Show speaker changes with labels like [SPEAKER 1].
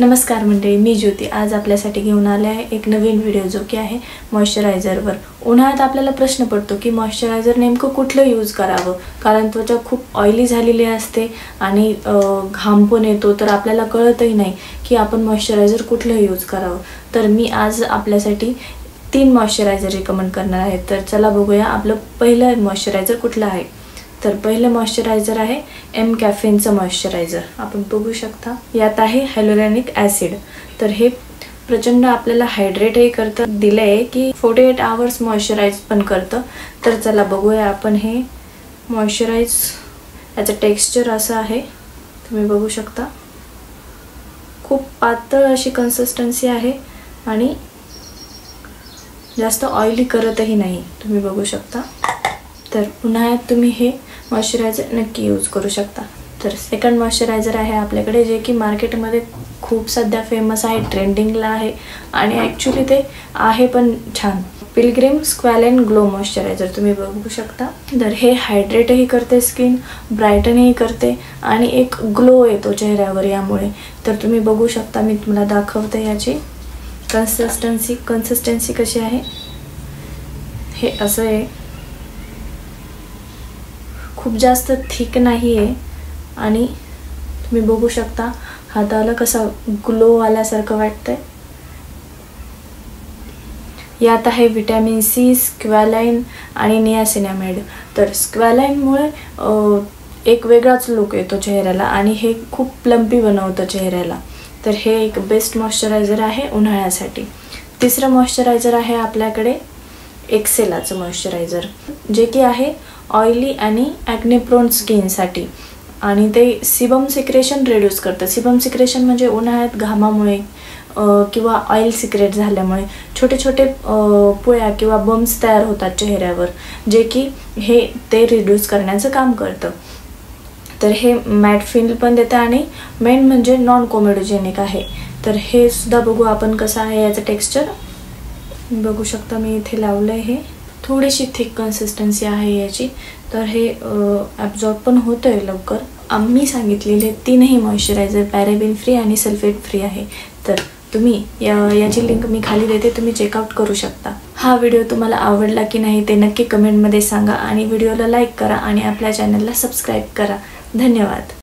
[SPEAKER 1] नमस्कार मंडळी, मी ज्योती आज आपल्यासाठी घेऊन आले आहे एक नवीन व्हिडिओ जो की आहे मॉइश्चरायझरवर। उन्हाळ्यात आपल्याला प्रश्न पडतो की मॉइश्चरायझर नेमकं कुठलं यूज करावं, कारण त्वचा खूप ऑइली झालेली असते आणि घाम पण येतो, तर आपल्याला कळतही नाही की आपण मॉइश्चरायझर कुठलं यूज करावं। तर मी आज आपल्यासाठी 3 मॉइश्चरायझर रिकमेंड करणार आहे। तर चला बघूया आपलं पहिलं मॉइश्चरायझर कुठलं आहे। तर पहिले मॉइश्चरायझर आहे एम कॅफेनचं मॉइश्चरायझर। आपण बघू शकता यात आहे हायलोरॉनिक ॲसिड। तर हे प्रचंड आपल्याला हायड्रेटही करतं, दिलंय की 48 आवर्स मॉइश्चराइज पण करतं। तर चला बघूया आपण हे मॉइश्चराइज। याचं टेक्स्चर असं आहे, तुम्ही बघू शकता। खूप पातळ अशी कन्सिस्टन्सी आहे आणि जास्त ऑइली करतही नाही, तुम्ही बघू शकता। तर उन्हाळ्यात तुम्ही हे मॉइश्चरायझर नक्की यूज करू शकता। तर सेकंड मॉइश्चरायझर आहे आपल्याकडे, जे की मार्केटमध्ये खूप सध्या फेमस आहे, ट्रेंडिंगला आहे आणि ॲक्च्युली ते आहे पण छान। पिलग्रिम स्क्वॅलेन ग्लो मॉइश्चरायझर तुम्ही बघू शकता। तर हे हायड्रेटही करते, स्किन ब्राईटनही करते आणि एक ग्लो येतो चेहऱ्यावर यामुळे। तर तुम्ही बघू शकता, मी तुम्हाला दाखवते याची कन्सिस्टन्सी कशी आहे। हे असं आहे, खूप जास्त थिक नाही आहे आणि तुम्ही बघू शकता हाताला कसा ग्लो आल्यासारखं वाटतंय। यात आहे व्हिटॅमिन सी, स्क्वॅलाइन आणि नियासिनामाइड। तर स्क्वॅलाइनमुळे एक वेगळाच लुक येतो चेहऱ्याला आणि हे खूप प्लम्पी बनवतं चेहऱ्याला। तर हे एक बेस्ट मॉइश्चरायझर आहे उन्हाळ्यासाठी। तिसरं मॉइश्चरायझर आहे आपल्याकडे एक्सेलाचं मॉइश्चरायझर, जे की आहे ऑइली आणि ॲक्ने प्रोन स्किनसाठी आणि ते सिबम सिक्रेशन रिड्यूस करतं। सिबम सिक्रेशन म्हणजे उन्हाळ्यात घामामुळे किंवा ऑइल सिक्रेट झाल्यामुळे छोटे छोटे पुळ्या किंवा बम्स तयार होतात चेहऱ्यावर, जे की हे ते रिड्यूस करण्याचं काम करतं। तर हे मॅट फिल पण देतं आणि मेन म्हणजे नॉन कोमेडोजेनिक आहे। तर हे सुद्धा बघू आपण कसं आहे याचं टेक्स्चर। बघू शकता मी इथे लावलं आहे, थोडीशी थिक कन्सिस्टन्सी आहे याची। तर हे ॲब्झॉर्ब पण होतं आहे लवकर। आम्ही सांगितलेले 3ही मॉइश्चरायझर पॅरेबिन फ्री आणि सल्फेट फ्री आहे। तर तुम्ही याची लिंक मी खाली देते, तुम्ही चेकआउट करू शकता। हा व्हिडिओ तुम्हाला आवडला की नाही ते नक्की कमेंटमध्ये सांगा आणि व्हिडिओला लाईक करा आणि आपल्या चॅनलला सबस्क्राईब करा। धन्यवाद।